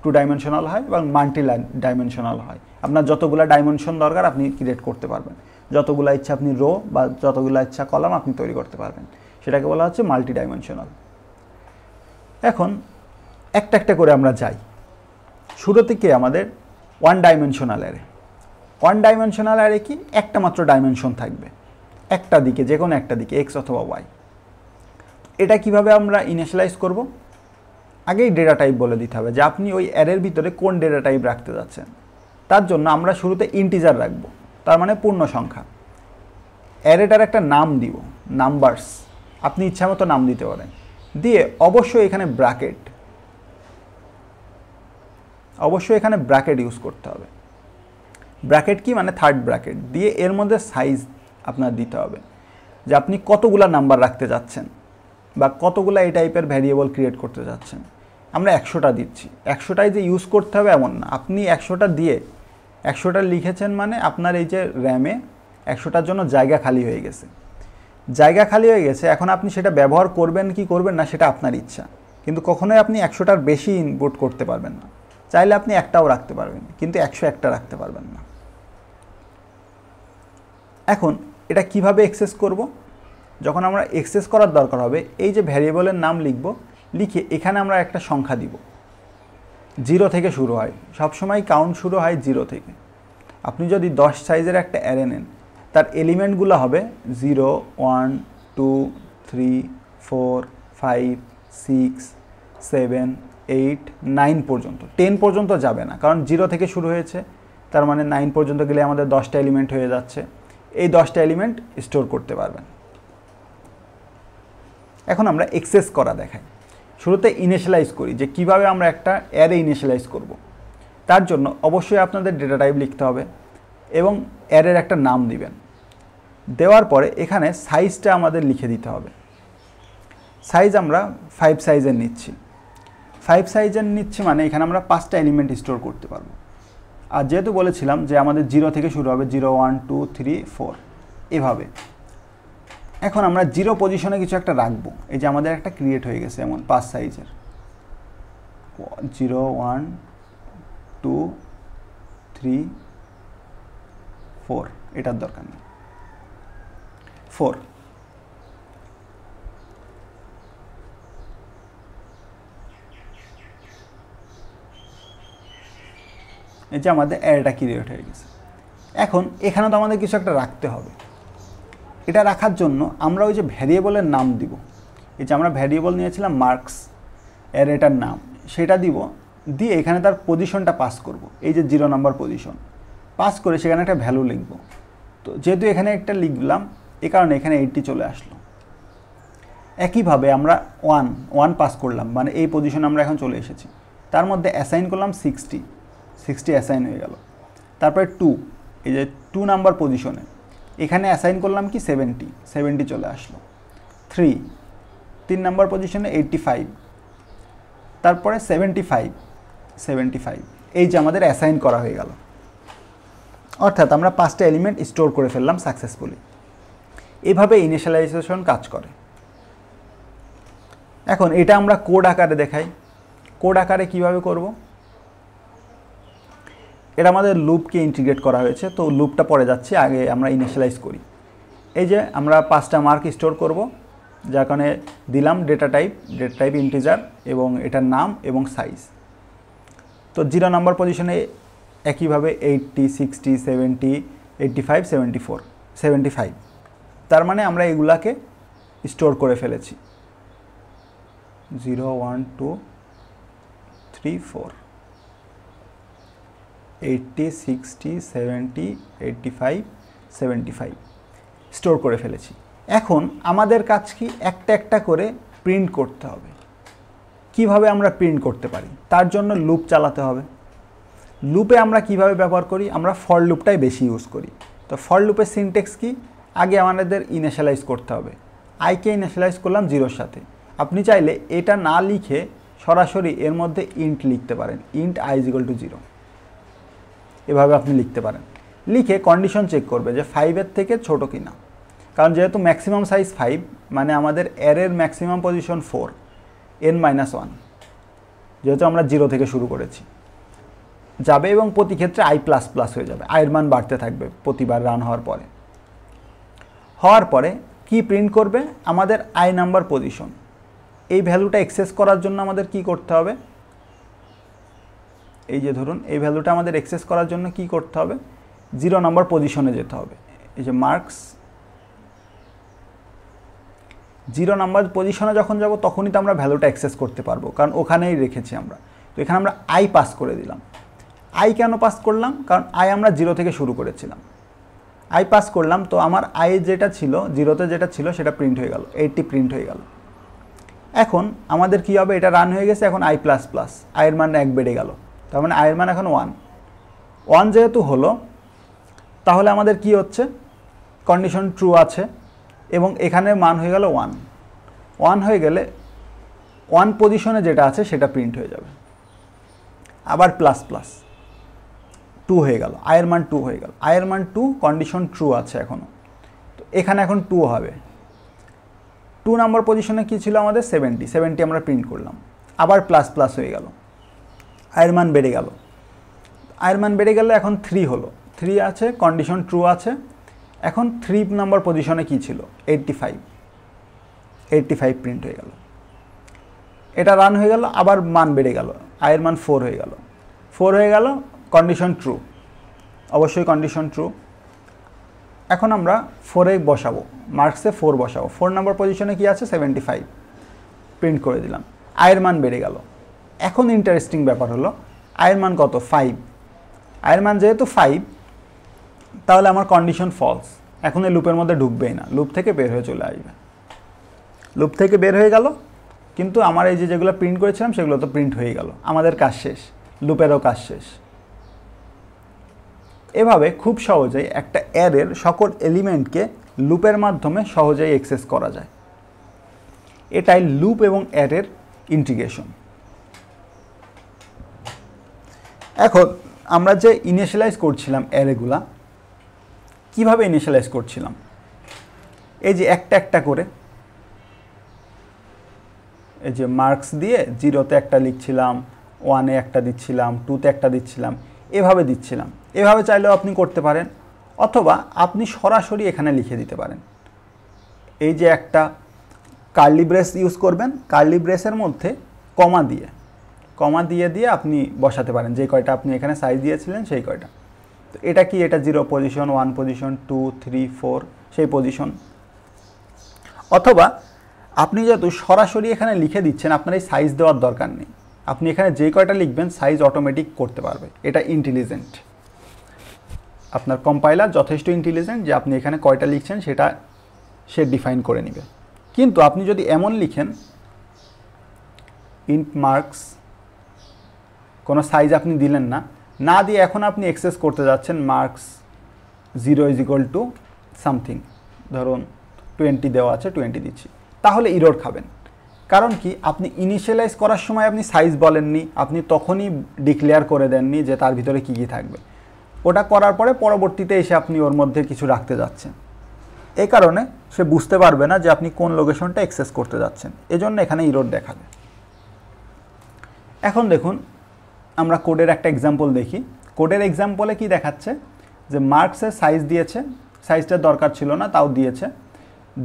2 ডাইমেনশনাল হয় এবং মাল্টি ডাইমেনশনাল হয়। আপনার যতগুলো ডাইমেনশন দরকার আপনি ক্রিয়েট করতে পারবেন, যতগুলো ইচ্ছা আপনি রো বা যতগুলো ইচ্ছা কলাম আপনি তৈরি করতে পারবেন, সেটাকে বলা হচ্ছে মাল্টি ডাইমেনশনাল। এখন একটা একটা করে আমরা যাই। শুরু থেকে আমাদের 1 ডাইমেনশনাল অ্যারে। 1 ডাইমেনশনাল অ্যারে কি, একটা মাত্র ডাইমেনশন থাকবে একটা দিকে, যে কোনো একটা দিকে এক্স অথবা ওয়াই। এটা কিভাবে আমরা ইনিশিয়ালাইজ করব? আগেই ডেটা টাইপ বলে দিতে হবে যে আপনি ওই অ্যারের ভিতরে কোন ডেটা টাইপ রাখতে যাচ্ছেন। তার জন্য আমরা শুরুতে ইন্টিজার রাখবো, তার মানে পূর্ণ সংখ্যা। অ্যারেটার একটা নাম দিব, নাম্বারস, আপনি ইচ্ছা মতো নাম দিতে পারেন। দিয়ে অবশ্যই এখানে ব্র্যাকেট, অবশ্যই এখানে ব্র্যাকেট ইউজ করতে হবে। ব্র্যাকেট কি মানে থার্ড ব্র্যাকেট দিয়ে এর মধ্যে সাইজ আপনার দিতে হবে, যে আপনি কতগুলা নাম্বার রাখতে যাচ্ছেন বা কতগুলা এই টাইপের ভ্যারিয়েবল ক্রিয়েট করতে যাচ্ছেন। আমরা 100টা দিচ্ছি, 100টাই যে ইউজ করতে হবে এমন না। আপনি 100টা দিয়ে 100টা লিখেছেন মানে আপনার এই যে র্যামে 100টার জন্য জায়গা খালি হয়ে গেছে। জায়গা খালি হয়ে গেছে, এখন আপনি সেটা ব্যবহার করবেন কি করবেন না সেটা আপনার ইচ্ছা, কিন্তু কখনোই আপনি 100টার বেশি ইনপুট করতে পারবেন না। চাইলে আপনি একটাও রাখতে পারবেন, কিন্তু 101টা রাখতে পারবেন না। এখন এটা কিভাবে অ্যাক্সেস করব? যখন আমরা অ্যাক্সেস করার দরকার হবে, এই যে ভ্যারিয়েবলের নাম লিখব, লিখে এখানে আমরা একটা সংখ্যা দিব। 0 থেকে শুরু হয়, সবসময় কাউন্ট শুরু হয় 0 থেকে। আপনি যদি 10 সাইজের একটা অ্যারে নেন, তার এলিমেন্টগুলো হবে 0, 1, 2, 3, 4, 5, 6, 7, 8, 9 পর্যন্ত। 10 পর্যন্ত যাবে না, কারণ 0 থেকে শুরু হয়েছে, তার মানে 9 পর্যন্ত গেলে আমাদের 10টা এলিমেন্ট হয়ে যাচ্ছে। এই 10টা এলিমেন্ট স্টোর করতে পারবেন। এখন আমরা অ্যাক্সেস করা দেখাই। শুরুতে ইনিশিয়ালাইজ করি যে কিভাবে আমরা একটা অ্যারে ইনিশিয়ালাইজ করব। তার জন্য অবশ্যই আপনাদের ডেটা টাইপ লিখতে হবে এবং অ্যারের একটা নাম দিবেন। দেওয়ার পরে এখানে সাইজটা আমাদের লিখে দিতে হবে। সাইজ আমরা 5 সাইজের নিচ্ছি। 5 সাইজের নিচ্ছি মানে এখানে আমরা 5টা এলিমেন্ট স্টোর করতে পারবো। আর যেহেতু বলেছিলাম যে আমাদের 0 থেকে শুরু হবে, 0, 1, 2, 3, 4 এভাবে। এখন আমরা 0 পজিশনে কিছু একটা রাখবো। এই যে আমাদের একটা ক্রিয়েট হয়ে গেছে এমন 5 সাইজের, 0, 1, 2, 3, 4, এটার দরকার নেই, 4। এই যে আমাদের অ্যারেটা ক্রিয়েট হয়ে গেছে। এখন এখানে তো আমাদের কিছু একটা রাখতে হবে। এটা রাখার জন্য আমরা ওই যে ভ্যারিয়েবলের নাম দিব। এই যে আমরা ভ্যারিয়েবল নিয়েছিলাম মার্কস, অ্যারেটার নাম সেটা দিব, দিয়ে এখানে তার পজিশনটা পাস করব। এই যে 0 নাম্বার পজিশন পাস করে সেখানে একটা ভ্যালু লিখব। তো যেহেতু এখানে একটা লিখলাম, এই কারণে এখানে 80 চলে আসলো। একইভাবে আমরা 1 পাস করলাম, মানে এই পজিশনে আমরা এখন চলে এসেছি। তার মধ্যে অ্যাসাইন করলাম 60 অ্যাসাইন হয়ে গেল। তারপরে 2, এই যে 2 নাম্বার পজিশনে এখানে অ্যাসাইন করলাম কি 70 চলে আসলো। 3 নাম্বার পজিশনে 85, তারপরে 75, এই যে আমাদের অ্যাসাইন করা হয়ে গেল। অর্থাৎ আমরা 5টা এলিমেন্ট স্টোর করে ফেললাম সাকসেসফুলি। এভাবে ইনিশিয়ালাইজেশন কাজ করে। এখন এটা আমরা কোড আকারে দেখাই। কোড আকারে কিভাবে করব? এটা আমাদের লুপকে ইন্টিগ্রেট করা হয়েছে, তো লুপটা পরে যাচ্ছে, আগে আমরা ইনিশিয়ালাইজ করি। এই যে আমরা 5টা মার্ক স্টোর করব, যার কারণে দিলাম ডেটা টাইপ ইন্টিজার এবং এটার নাম এবং সাইজ। তো 0 নাম্বার পজিশনে একইভাবে 80, 60, 70, 85, 74, 75। তার মানে আমরা এগুলাকে স্টোর করে ফেলেছি। 0, 1, 2, 3, 4, 80, 60, 70, 85, 75 স্টোর করে ফেলেছি। এখন আমাদের কাজ কি, একটা একটা করে প্রিন্ট করতে হবে। কিভাবে আমরা প্রিন্ট করতে পারি? তার জন্য লুপ চালাতে হবে। লুপে আমরা কিভাবে ব্যবহার করি? আমরা ফর লুপটাই বেশি ইউজ করি। তো ফর লুপের সিনট্যাক্স কি? আগে আমাদের ইনিশিয়ালাইজ করতে হবে। আইকে ইনিশিয়ালাইজ করলাম 0-র সাথে। আপনি চাইলে এটা না লিখে সরাসরি এর মধ্যে ইন্ট লিখতে পারেন, ইন্ট i = 0। এভাবে আপনি লিখতে পারেন। লিখে কন্ডিশন চেক করবে যে 5-এর থেকে ছোট কিনা, কারণ যেহেতু ম্যাক্সিমাম সাইজ 5, মানে আমাদের অ্যারের ম্যাক্সিমাম পজিশন 4, n-1। যেহেতু আমরা 0 থেকে শুরু করেছি, যাবে এবং প্রতি ক্ষেত্রে i++ হয়ে যাবে। আয়ের মান বাড়তে থাকবে প্রতিবার রান হওয়ার পরে কি প্রিন্ট করবে? আমাদের i নাম্বার পজিশন। এই ভ্যালুটা অ্যাক্সেস করার জন্য আমাদের কি করতে হবে? এই যে ধরুন এই ভ্যালুটা আমাদের অ্যাক্সেস করার জন্য কি করতে হবে? 0 নম্বর পজিশনে যেতে হবে। এই যে মার্কস 0 নম্বর পজিশনে যখন যাব তখনই তো আমরা ভ্যালুটা অ্যাক্সেস করতে পারবো, কারণ ওখানেই রেখেছি আমরা। তো এখানে আমরা i পাস করে দিলাম। i কেন পাস করলাম? কারণ i আমরা 0 থেকে শুরু করেছিলাম। i পাস করলাম, তো আমার i যেটা ছিল 0-তে যেটা ছিল সেটা প্রিন্ট হয়ে গেল, 80 প্রিন্ট হয়ে গেল। এখন আমাদের কি হবে? এটা রান হয়ে গেছে, এখন i++, আয়ের মান 1 বেড়ে গেল, তার মানে আয়ের মান এখন 1 যেহেতু হলো, তাহলে আমাদের কি হচ্ছে? কন্ডিশন ট্রু আছে এবং এখানে মান হয়ে গেল 1 হয়ে গেলে 1 পজিশনে যেটা আছে সেটা প্রিন্ট হয়ে যাবে। আবার ++, 2 হয়ে গেল, আয়ের মান 2 হয়ে গেল। আয়ের মান 2, কন্ডিশন ট্রু আছে এখনও, তো এখানে এখন 2 হবে। 2 নম্বর পজিশনে কি ছিল আমাদের? 70 আমরা প্রিন্ট করলাম। আবার ++ হয়ে গেল, আয়ের মান বেড়ে গেল। আয়ের মান বেড়ে গেলে এখন 3 হলো, 3 আছে, কন্ডিশন ট্রু আছে। এখন 3 নম্বর পজিশনে কি ছিল? 85 প্রিন্ট হয়ে গেল। এটা রান হয়ে গেল, আবার মান বেড়ে গেল, আয়ের মান 4 হয়ে গেল, কন্ডিশন ট্রু, অবশ্যই কন্ডিশন ট্রু। এখন আমরা 4-এ বসাবো, মার্কসে 4 বসাবো। 4 নম্বর পজিশনে কি আছে? 75 প্রিন্ট করে দিলাম, আয়ের মান বেড়ে গেল। এখন ইন্টারেস্টিং ব্যাপার হলো আয়ের মান কত? 5। আয়ের মান যেহেতু 5, তাহলে আমার কন্ডিশন ফলস, এখন এই লুপের মধ্যে ঢুকবেই না, লুপ থেকে বের হয়ে চলে আসবে। লুপ থেকে বের হয়ে গেল, কিন্তু আমার এই যেগুলো প্রিন্ট করেছিলাম সেগুলো তো প্রিন্ট হয়ে গেল, আমাদের কাজ শেষ, লুপেরও কাজ শেষ। এভাবে খুব সহজেই একটা অ্যারের সকল এলিমেন্টকে লুপের মাধ্যমে সহজেই অ্যাক্সেস করা যায়। এটাই লুপ এবং অ্যারের ইন্টিগ্রেশন। এখন আমরা যে ইনিশিয়ালাইজ করছিলাম অ্যারেগুলা, কিভাবে ইনিশিয়ালাইজ করছিলাম? এই যে একটা একটা করে, এই যে মার্কস দিয়ে 0-তে একটা লিখছিলাম, 1-এ একটা দিচ্ছিলাম, 2-তে একটা দিচ্ছিলাম, এভাবে দিচ্ছিলাম। এভাবে চাইলেও আপনি করতে পারেন, অথবা আপনি সরাসরি এখানে লিখে দিতে পারেন। এই যে একটা কার্লি ব্রেস ইউজ করবেন, কার্লি ব্রেসের মধ্যে কমা দিয়ে আপনি বসাতে পারেন যে কয়টা আপনি এখানে সাইজ দিয়েছিলেন সেই কয়টা। তো এটা কি? এটা 0 পজিশন, 1 পজিশন, 2, 3, 4 সেই পজিশন। অথবা আপনি যেহেতু সরাসরি এখানে লিখে দিচ্ছেন, আপনার এই সাইজ দেওয়ার দরকার নেই, আপনি এখানে যে কয়টা লিখবেন সাইজ অটোমেটিক করতে পারবে। এটা ইন্টেলিজেন্ট, আপনার কম্পাইলার যথেষ্ট ইন্টেলিজেন্ট যে আপনি এখানে কয়টা লিখছেন সেটা সে ডিফাইন করে নেবে। কিন্তু আপনি যদি এমন লিখেন ইন্ট মার্কস, কোনো সাইজ আপনি দিলেন না দিয়ে এখন আপনি অ্যাক্সেস করতে যাচ্ছেন মার্কস 0 = সামথিং, ধরুন 20 দেওয়া আছে, 20 দিচ্ছি, তাহলে ইরর খাবেন। কারণ কি? আপনি ইনিশিয়ালাইজ করার সময় আপনি সাইজ বলেননি, আপনি তখনই ডিক্লেয়ার করে দেননি যে তার ভিতরে কী কী থাকবে। ওটা করার পরে পরবর্তীতে এসে আপনি ওর মধ্যে কিছু রাখতে যাচ্ছেন, এই কারণে সে বুঝতে পারবে না যে আপনি কোন লোকেশনটা অ্যাক্সেস করতে যাচ্ছেন, এজন্য এখানে ইরর দেখাবে। এখন দেখুন আমরা কোডের একটা এক্সাম্পল দেখি। কোডের এক্সাম্পলে কি দেখাচ্ছে যে মার্কসের সাইজ দিয়েছে, সাইজটার দরকার ছিল না তাও দিয়েছে,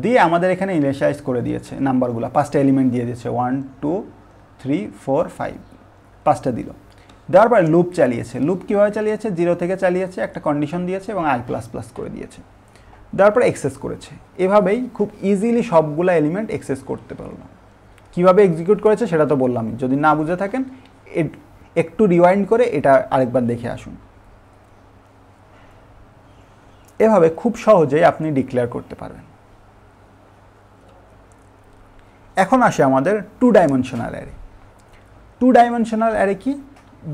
দিয়ে আমাদের এখানে ইনিশিয়ালাইজ করে দিয়েছে নাম্বারগুলো, 5টা এলিমেন্ট দিয়ে দিয়েছে, 1, 2, 3, 4, 5, 5টা দিল। দেওয়ার পরে লুপ চালিয়েছে। লুপ কীভাবে চালিয়েছে? 0 থেকে চালিয়েছে, একটা কন্ডিশন দিয়েছে এবং i++ করে দিয়েছে, দেওয়ার পরে অ্যাক্সেস করেছে। এভাবেই খুব ইজিলি সবগুলো এলিমেন্ট অ্যাক্সেস করতে পারলাম। কীভাবে এক্সিকিউট করেছে সেটা তো বললামই, যদি না বুঝে থাকেন একটু রিওয়াইন্ড করে এটা আরেকবার দেখে আসুন। এভাবে খুব সহজেই আপনি ডিক্লেয়ার করতে পারবেন। এখন আসে আমাদের 2 ডাইমেনশনাল অ্যারে। 2 ডাইমেনশনাল অ্যারে কি?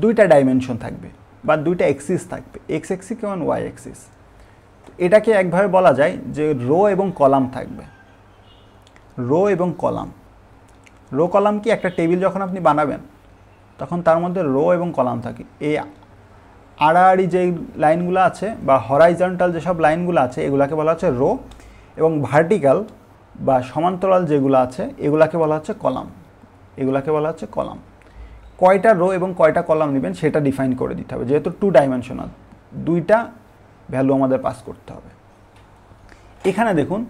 2টা ডাইমেনশন থাকবে বা 2টা এক্সিস থাকবে, এক্স এক্সিস এবং ওয়াই এক্সিস। এটাকে একভাবে বলা যায় যে রো এবং কলাম থাকবে। রো এবং কলাম, রো কলাম কি? একটা টেবিল যখন আপনি বানাবেন তখন তার মধ্যে রো এবং কলাম থাকে। এই আড়াআড়ি যে লাইনগুলো আছে বা হরাইজন্টাল যেসব লাইনগুলো আছে এগুলাকে বলা হচ্ছে রো, এবং ভার্টিক্যাল বা সমান্তরাল যেগুলো আছে এগুলাকে বলা হচ্ছে কলাম, এগুলাকে বলা হচ্ছে কলাম। কয়টা রো এবং কয়টা কলাম নেবেন সেটা ডিফাইন করে দিতে হবে, যেহেতু 2 ডাইমেনশনাল, দুইটা ভ্যালু আমাদের পাস করতে হবে। এখানে দেখুন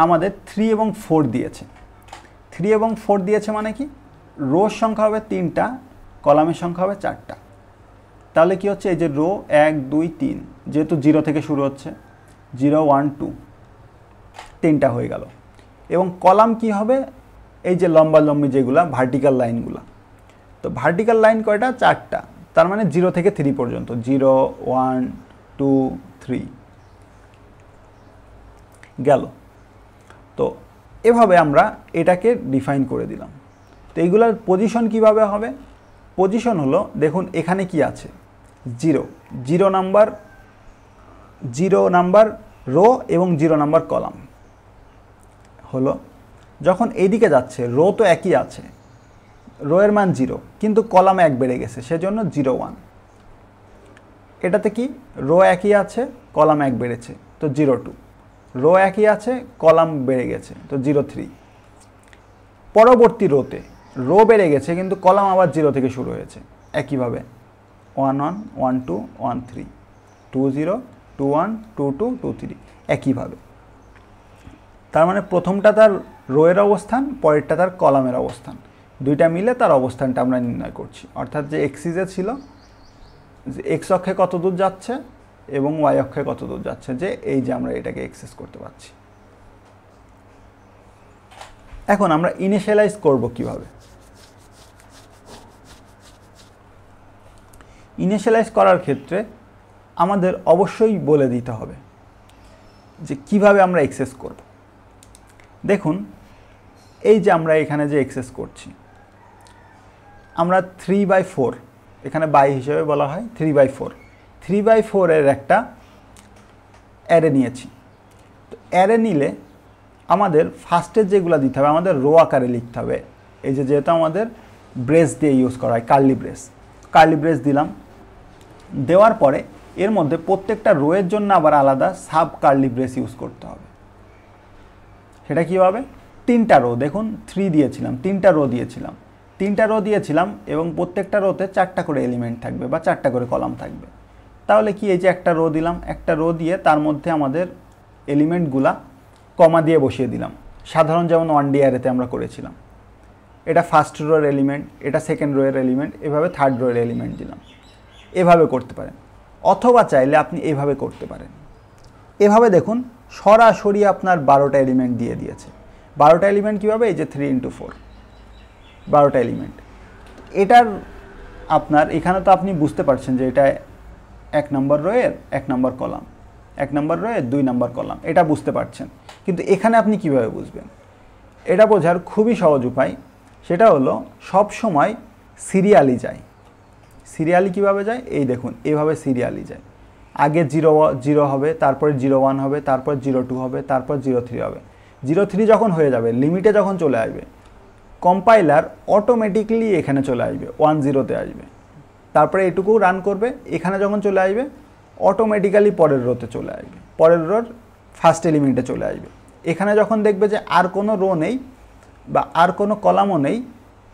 আমাদের 3 এবং 4 দিয়েছে। 3 এবং 4 দিয়েছে মানে কি, রোর সংখ্যা হবে 3টা, কলামের সংখ্যা হবে 4টা। তাহলে কি হচ্ছে, এই যে রো 1 2 3, যেহেতু 0 থেকে শুরু হচ্ছে, 0 1 2, 3টা হয়ে গেল। এবং কলাম কি হবে, এই যে লম্বা লম্বি যেগুলা ভার্টিক্যাল লাইনগুলা, তো ভার্টিক্যাল লাইন কয়টা, 4টা, তার মানে 0 থেকে 3 পর্যন্ত, 0 1 2 3 গেল। তো এভাবে আমরা এটাকে ডিফাইন করে দিলাম। তো এইগুলার পজিশন কিভাবে হবে, পজিশন হলো, দেখুন এখানে কি আছে, 0 নাম্বার রো এবং 0 নাম্বার কলাম হলো। যখন এইদিকে যাচ্ছে, রো তো একই আছে, রো এর মান 0, কিন্তু কলাম 1 বেড়ে গেছে, সেজন্য 0 1। এটাতে কি, রো একই আছে, কলাম 1 বেড়েছে, তো 0 2, রো একই আছে, কলাম বেড়ে গেছে, তো 0 3। পরবর্তী রোতে রো বেড়ে গেছে কিন্তু কলাম আবার 0 থেকে শুরু হয়েছে, একইভাবে 1 1 1 2 1 3, 2 0 2 1 2 2 2 3, একইভাবে। তার মানে প্রথমটা তার রো এর অবস্থান, পরেরটা তার কলামের অবস্থান, দুইটা মিলে তার অবস্থানটা আমরা নির্ণয় করছি। অর্থাৎ যে এক্সিসে ছিল, যে এক্স অক্ষে কত দূর যাচ্ছে এবং ওয়াই অক্ষে কত দূর যাচ্ছে, যে এই যে আমরা এটাকে এক্সেস করতে পারছি। এখন আমরা ইনিশিয়ালাইজ করব কিভাবে। ইনিশিয়ালাইজ করার ক্ষেত্রে আমাদের অবশ্যই বলে দিতে হবে যে কিভাবে আমরা এক্সেস করব। দেখুন এই যে আমরা এখানে যে এক্সেস করছি, আমরা 3/4, এখানে বাই হিসেবে বলা হয় 3/4, 3/4 এর একটা অ্যারে নিয়েছি। তো অ্যারে নিলে আমাদের ফার্স্টের যেগুলো দিতে হবে, আমাদের রো আকারে লিখতে হবে। এই যে যেহেতু আমাদের ব্রেস দিয়ে ইউজ করা হয়, কার্লি ব্রেস দিলাম। দেওয়ার পরে এর মধ্যে প্রত্যেকটা রোয়ের জন্য আবার আলাদা সাব কার্লি ব্রেস ইউজ করতে হবে। সেটা কীভাবে, 3টা রো, দেখুন 3 দিয়েছিলাম, 3টা রো দিয়েছিলাম এবং প্রত্যেকটা রোতে 4টা করে এলিমেন্ট থাকবে বা 4টা করে কলাম থাকবে। তাহলে কি, এই যে একটা রো দিলাম, একটা রো দিয়ে তার মধ্যে আমাদের এলিমেন্টগুলা কমা দিয়ে বসিয়ে দিলাম, সাধারণ যেমন 1D অ্যারেতে আমরা করেছিলাম। এটা ফার্স্ট রোয়ের এলিমেন্ট, এটা সেকেন্ড রোয়ের এলিমেন্ট, এভাবে থার্ড রোয়ের এলিমেন্ট দিলাম। এভাবে করতে পারেন, অথবা চাইলে আপনি এভাবে করতে পারেন। এভাবে দেখুন সরাসরি আপনার 12টা এলিমেন্ট দিয়ে দিয়েছে। 12টা এলিমেন্ট কীভাবে, এই যে 3 × 4, 12টা এলিমেন্ট। এটার আপনার এখানে তো আপনি বুঝতে পারছেন যে এটা 1 নম্বর রোয়ের 1 নম্বর কলাম, 1 নম্বর রোয়ের 2 নম্বর কলাম, এটা বুঝতে পারছেন। কিন্তু এখানে আপনি কিভাবে বুঝবেন, এটা বোঝার খুবই সহজ উপায়, সেটা হলো সব সময় সিরিয়ালি যায়। সিরিয়ালি কিভাবে যায়, এই দেখুন এভাবে সিরিয়ালি যায়। আগে 0 হবে, তারপরে 0 1 হবে, তারপর 0 2 হবে, তারপর 0 3 হবে। 0 3 যখন হয়ে যাবে, লিমিটে যখন চলে আসবে, কম্পাইলার অটোমেটিকলি এখানে চলে আসবে, 1 0-তে আসবে। তারপরে এটুকু রান করবে, এখানে যখন চলে আসবে অটোমেটিক্যালি পরের রোতে চলে আসবে, পরের রোর ফার্স্ট এলিমেন্টে চলে আসবে। এখানে যখন দেখবে যে আর কোনো রো নেই বা আর কোনো কলামও নেই,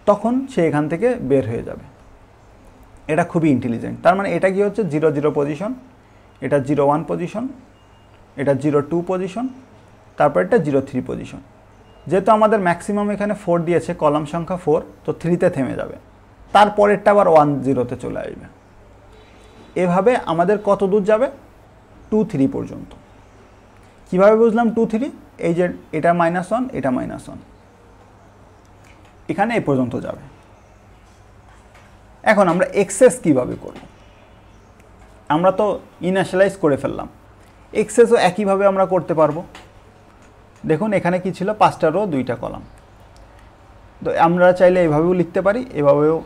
তখন সে এখান থেকে বের হয়ে যাবে। এটা খুবই ইন্টেলিজেন্ট। তার মানে এটা কি হচ্ছে, 0 0 পজিশন, এটা 0 1 পজিশন, এটা 0 2 পজিশন, তারপর এটা 0 3 পজিশন। যেহেতু আমাদের ম্যাক্সিমাম এখানে 4 দিয়েছে, কলাম সংখ্যা 4, তো 3-তে থেমে যাবে, তারপরেরটা আবার 1 0-তে চলে আসবে। এভাবে আমাদের কত দূর যাবে, 2 3 পর্যন্ত। কিভাবে বুঝলাম 2 3, এই যে এটা -1, এটা -1, এখানে এ পর্যন্ত যাবে। এখন আমরা এক্সেস কিভাবে করব, আমরা তো ইনিশিয়ালাইজ করে ফেললাম, এক্সেসও একইভাবে আমরা করতে পারবো। দেখুন এখানে কি ছিল, 5টা রো 2টা কলাম। তো আমরা চাইলে এভাবেও লিখতে পারি, এভাবেও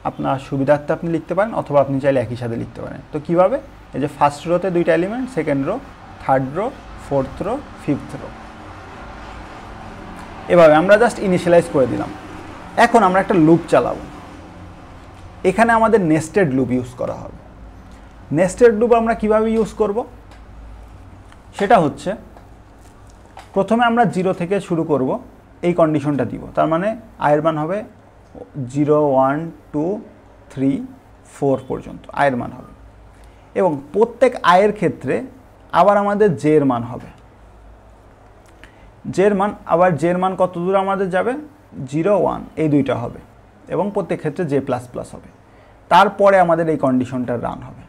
আপনার সুবিধার্থে আপনি লিখতে পারেন, অথবা আপনি চাইলে একই সাথে লিখতে পারেন। তো কিভাবে, এই যে ফার্স্ট রোতে 2টা element, second row, third row, fourth row, fifth row, এভাবে আমরা জাস্ট ইনিশিয়ালাইজ করে দিলাম। এখন আমরা একটা লুপ চালাবো। এখানে আমাদের নেস্টেড লুপ ইউজ করা হবে। নেস্টেড লুপ আমরা কিভাবে ইউজ করব, সেটা হচ্ছে প্রথমে আমরা 0 থেকে শুরু করব, এই কন্ডিশনটা দিব। তার মানে আয়ের মান হবে 0 1 2 3 4 পর্যন্ত আয়ের মান হবে। এবং প্রত্যেক আয়ের ক্ষেত্রে আবার আমাদের জে এর মান হবে। জের মান কত দূর আমাদের যাবে, 0 1 এই দুইটা হবে এবং প্রত্যেক ক্ষেত্রে জে প্লাস প্লাস হবে। তারপরে আমাদের এই কন্ডিশনটা রান হবে।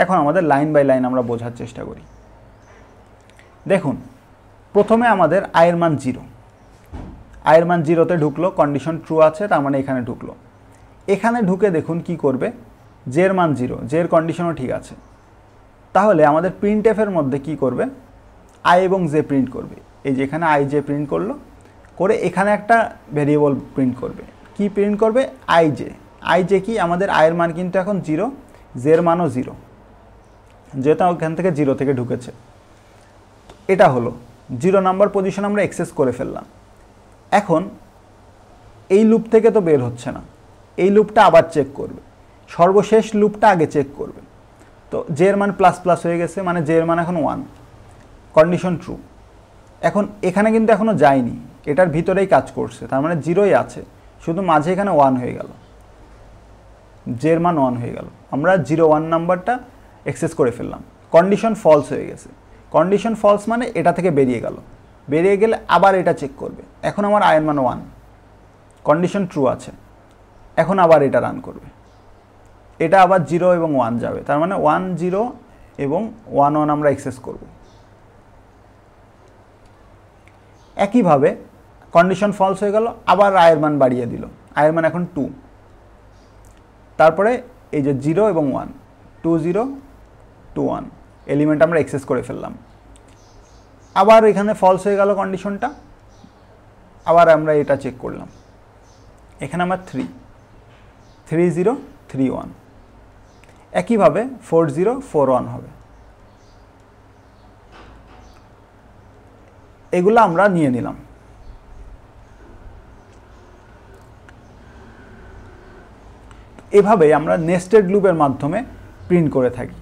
এখন আমাদের লাইন বাই লাইন আমরা বোঝার চেষ্টা করি। দেখুন, প্রথমে আমাদের আয়ের মান 0, আয়ের মান 0তে ঢুকলো, কন্ডিশন ট্রু আছে, তার মানে এখানে ঢুকলো। এখানে ঢুকে দেখুন কি করবে, জের মান 0, জের কন্ডিশনও ঠিক আছে। তাহলে আমাদের প্রিন্ট এফের মধ্যে কি করবে, আই এবং জে প্রিন্ট করবে। এই যে এখানে আই জে প্রিন্ট করলো, করে এখানে একটা ভেরিয়েবল প্রিন্ট করবে। কি প্রিন্ট করবে, আই জে কি, আমাদের আয়ের মান কিন্তু এখন 0, জের মানও 0, যেহেতু ওখান থেকে 0 থেকে ঢুকেছে। এটা হলো 0 নাম্বার পজিশন আমরা অ্যাক্সেস করে ফেললাম। এখন এই লুপ থেকে তো বের হচ্ছে না, এই লুপটা আবার চেক করবে, সর্বশেষ লুপটা আগে চেক করবে। তো জের মান প্লাস প্লাস হয়ে গেছে, মানে জের মান এখন 1, কন্ডিশন ট্রু। এখন এখানে কিন্তু এখনও যায়নি, এটার ভিতরেই কাজ করছে, তার মানে 0ই আছে, শুধু মাঝে এখানে 1 হয়ে গেল, জের মান 1 হয়ে গেল। আমরা 0 1 নাম্বারটা অ্যাক্সেস করে ফেললাম, কন্ডিশন ফলস হয়ে গেছে। কন্ডিশন ফলস মানে এটা থেকে বেরিয়ে গেল, বেরিয়ে গেলে আবার এটা চেক করবে। এখন আমার আয়ের মান 1, কন্ডিশন ট্রু আছে, এখন আবার এটা রান করবে, এটা আবার 0 এবং 1 যাবে, তার মানে 1 0 এবং 1 1 আমরা অ্যাক্সেস করব। একইভাবে কন্ডিশন ফলস হয়ে গেল, আবার আয়ের মান বাড়িয়ে দিল, আয়ের মান এখন 2। তারপরে এই যে 0 এবং 1, 2 0 2 1 এলিমেন্ট আমরা অ্যাক্সেস করে ফেললাম। আবার এখানে ফলস হয়ে গেল কন্ডিশনটা, আবার আমরা এটা চেক করলাম, এখানে আমার 3 0 3 1। একইভাবে 4 0 4 1 হবে। এগুলো আমরা নিয়ে নিলাম। এভাবে আমরা নেস্টেড লুপের মাধ্যমে প্রিন্ট করে থাকি।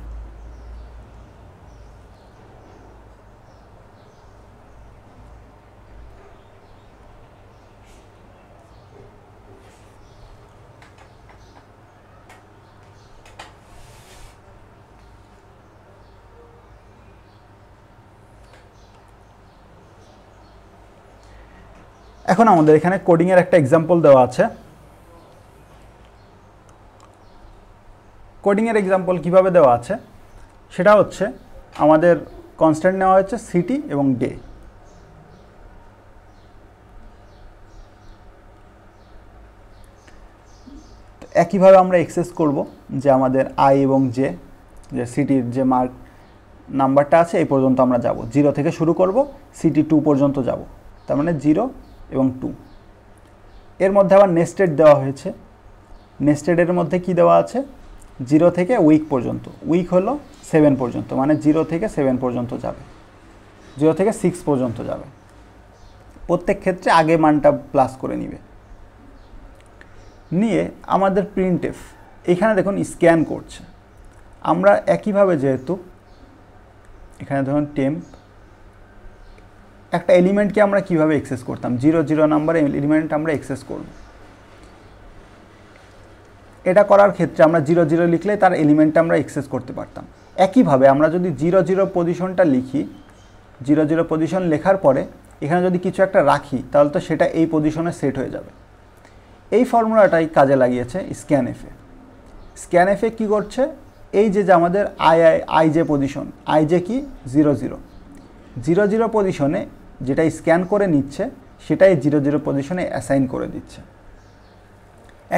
এখন আমাদের এখানে কোডিংয়ের একটা এক্সাম্পল দেওয়া আছে। কোডিংয়ের এক্সাম্পল কিভাবে দেওয়া আছে সেটা হচ্ছে, আমাদের কনস্ট্যান্ট নেওয়া হচ্ছে সিটি এবং ডে। একইভাবে আমরা এক্সেস করব যে আমাদের আই এবং জে, যে সিটির যে মার্ক নাম্বারটা আছে এই পর্যন্ত আমরা যাব, 0 থেকে শুরু করব, সিটি 2 পর্যন্ত যাব, তার মানে 0 এবং 2। এর মধ্যে আবার নেস্টেড দেওয়া হয়েছে। নেস্টেডের মধ্যে কি দেওয়া আছে, 0 থেকে উইক পর্যন্ত, উইক হলো 7 পর্যন্ত, মানে 0 থেকে 7 পর্যন্ত যাবে, 0 থেকে 6 পর্যন্ত যাবে। প্রত্যেক ক্ষেত্রে আগে মানটা প্লাস করে নিবে, নিয়ে আমাদের প্রিন্টএফ এখানে দেখুন স্ক্যান করছে। আমরা একইভাবে, যেহেতু এখানে ধরুন টেম্প, একটা এলিমেন্টকে আমরা কিভাবে অ্যাক্সেস করতাম, 0 0 নাম্বার এলিমেন্ট আমরা অ্যাক্সেস করব। এটা করার ক্ষেত্রে আমরা 0 0 লিখলে তার এলিমেন্টটা আমরা অ্যাক্সেস করতে পারতাম। একইভাবে আমরা যদি 0 0 পজিশনটা লিখি, 0 0 পজিশন লেখার পরে এখানে যদি কিছু একটা রাখি, তাহলে তো সেটা এই পজিশনে সেট হয়ে যাবে। এই ফর্মুলাটাই কাজে লাগিয়েছে স্ক্যানএফে। স্ক্যানএফে কী করছে, এই যে আমাদের I J position, I J কি 0 0 0 0 পজিশনে যেটা স্ক্যান করে নিচ্ছে, সেটাই 0 0 পজিশনে অ্যাসাইন করে দিচ্ছে।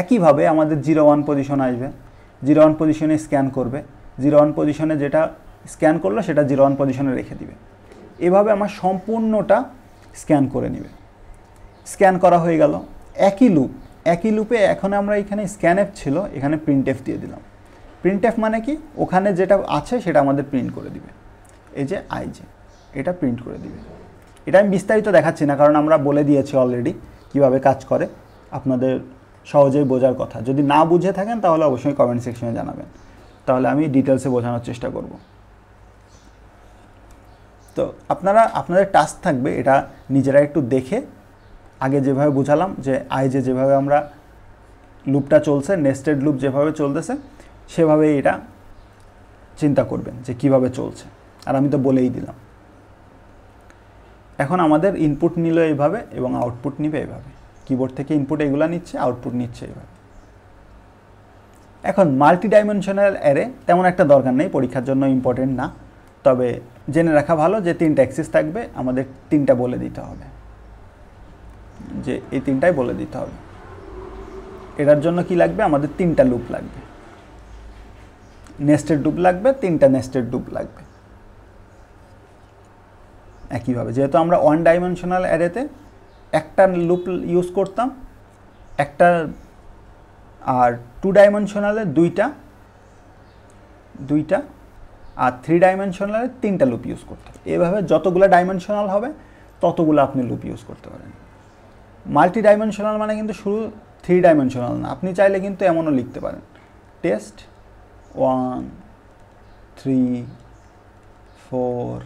একইভাবে আমাদের 0 1 পজিশন আসবে, 0 1 পজিশনে স্ক্যান করবে, 0 1 পজিশনে যেটা স্ক্যান করলো সেটা 0 1 পজিশনে রেখে দিবে। এভাবে আমার সম্পূর্ণটা স্ক্যান করে নেবে। স্ক্যান করা হয়ে গেল। একই লুপে এখন আমরা এখানে স্ক্যানএফ ছিল, এখানে প্রিন্টএফ দিয়ে দিলাম। প্রিন্টএফ মানে কি, ওখানে যেটা আছে সেটা আমাদের প্রিন্ট করে দিবে। এই যে আইজে, এটা প্রিন্ট করে দিবে। এটা আমি বিস্তারিত দেখাচ্ছি না, কারণ আমরা বলে দিয়েছি অলরেডি কিভাবে কাজ করে, আপনাদের সহজেই বোঝার কথা। যদি না বুঝে থাকেন তাহলে অবশ্যই কমেন্ট সেকশনে জানাবেন, তাহলে আমি ডিটেলসে বোঝানোর চেষ্টা করব। তো আপনাদের টাস্ক থাকবে এটা নিজেরা একটু দেখে, আগে যেভাবে বোঝালাম যে আইজে যেভাবে আমরা লুপটা চলছে, নেস্টেড লুপ যেভাবে চলতেছে সেভাবেই এটা চিন্তা করবেন যে কিভাবে চলছে। আর আমি তো বলেই দিলাম। এখন আমাদের ইনপুট নিল এইভাবে এবং আউটপুট নিবে এইভাবে। কিবোর্ড থেকে ইনপুট এগুলো নিচ্ছে, আউটপুট নিচ্ছে এইভাবে। এখন মাল্টি ডাইমেনশনাল অ্যারে তেমন একটা দরকার নেই, পরীক্ষার জন্য ইম্পর্টেন্ট না, তবে জেনে রাখা ভালো যে 3টা অ্যাক্সিস থাকবে, আমাদের 3টা বলে দিতে হবে, যে এই 3টাই বলে দিতে হবে। এটার জন্য কি লাগবে, আমাদের 3টা লুপ লাগবে, নেস্টেড লুপ লাগবে, 3টা নেস্টেড লুপ লাগবে। একইভাবে যেহেতু আমরা 1 ডাইমেনশনাল অ্যারেতে একটা লুপ ইউজ করতাম, একটা, আর 2 ডাইমেনশনালে দুইটা, আর 3 ডাইমেনশনালে 3টা লুপ ইউজ করতাম। এভাবে যতগুলো ডাইমেনশনাল হবে ততগুলো আপনি লুপ ইউজ করতে পারেন। মাল্টি ডাইমেনশনাল মানে কিন্তু শুধু 3 ডাইমেনশনাল না, আপনি চাইলে কিন্তু এমনও লিখতে পারেন, টেস্ট 1 3 4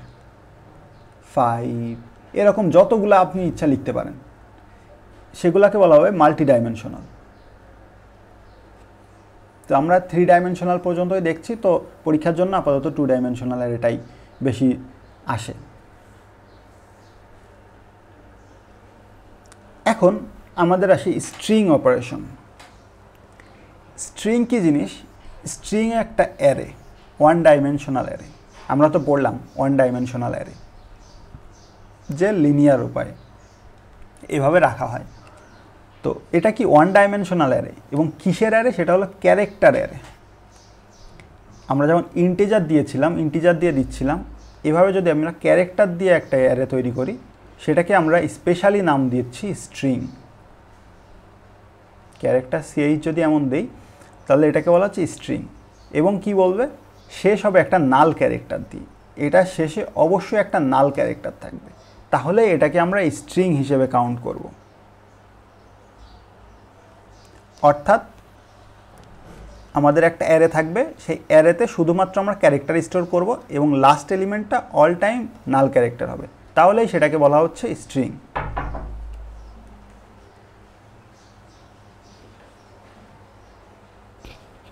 5, এরকম যতগুলো আপনি ইচ্ছা লিখতে পারেন, সেগুলোকে বলা হবে মাল্টি ডাইমেনশনাল। তো আমরা 3 ডাইমেনশনাল পর্যন্তই দেখছি, তো পরীক্ষার জন্য আপাতত 2 ডাইমেনশনাল এটাই বেশি আসে। এখন আমাদের আসে স্ট্রিং অপারেশন। স্ট্রিং কি জিনিস? স্ট্রিং একটা অ্যারে, 1 ডাইমেনশনাল অ্যারে। আমরা তো পড়লাম 1 ডাইমেনশনাল অ্যারে যে লিনিয়ার উপায়ে এভাবে রাখা হয়। তো এটা কি 1 ডাইমেনশনাল অ্যারে, এবং কিসের অ্যারে? সেটা হলো ক্যারেক্টার অ্যারে। আমরা যেমন ইন্টিজার দিয়েছিলাম, ইন্টিজার দিয়ে দিচ্ছিলাম, এভাবে যদি আমরা ক্যারেক্টার দিয়ে একটা অ্যারে তৈরি করি, সেটাকে আমরা স্পেশালি নাম দিচ্ছি স্ট্রিং। ক্যারেক্টার CH যদি এমন দেই, তাহলে এটাকে বলা হচ্ছে স্ট্রিং। এবং কি বলবে, শেষ হবে একটা নাল ক্যারেক্টার দিয়ে, এটা শেষে অবশ্যই একটা নাল ক্যারেক্টার থাকবে, তাহলে এটাকে আমরা স্ট্রিং হিসেবে কাউন্ট করব। অর্থাৎ আমাদের একটা অ্যারে থাকবে, সেই অ্যারেতে শুধুমাত্র আমরা ক্যারেক্টার স্টোর করব এবং লাস্ট এলিমেন্টটা অল টাইম নাল ক্যারেক্টার হবে, তাহলেই সেটাকে বলা হচ্ছে স্ট্রিং।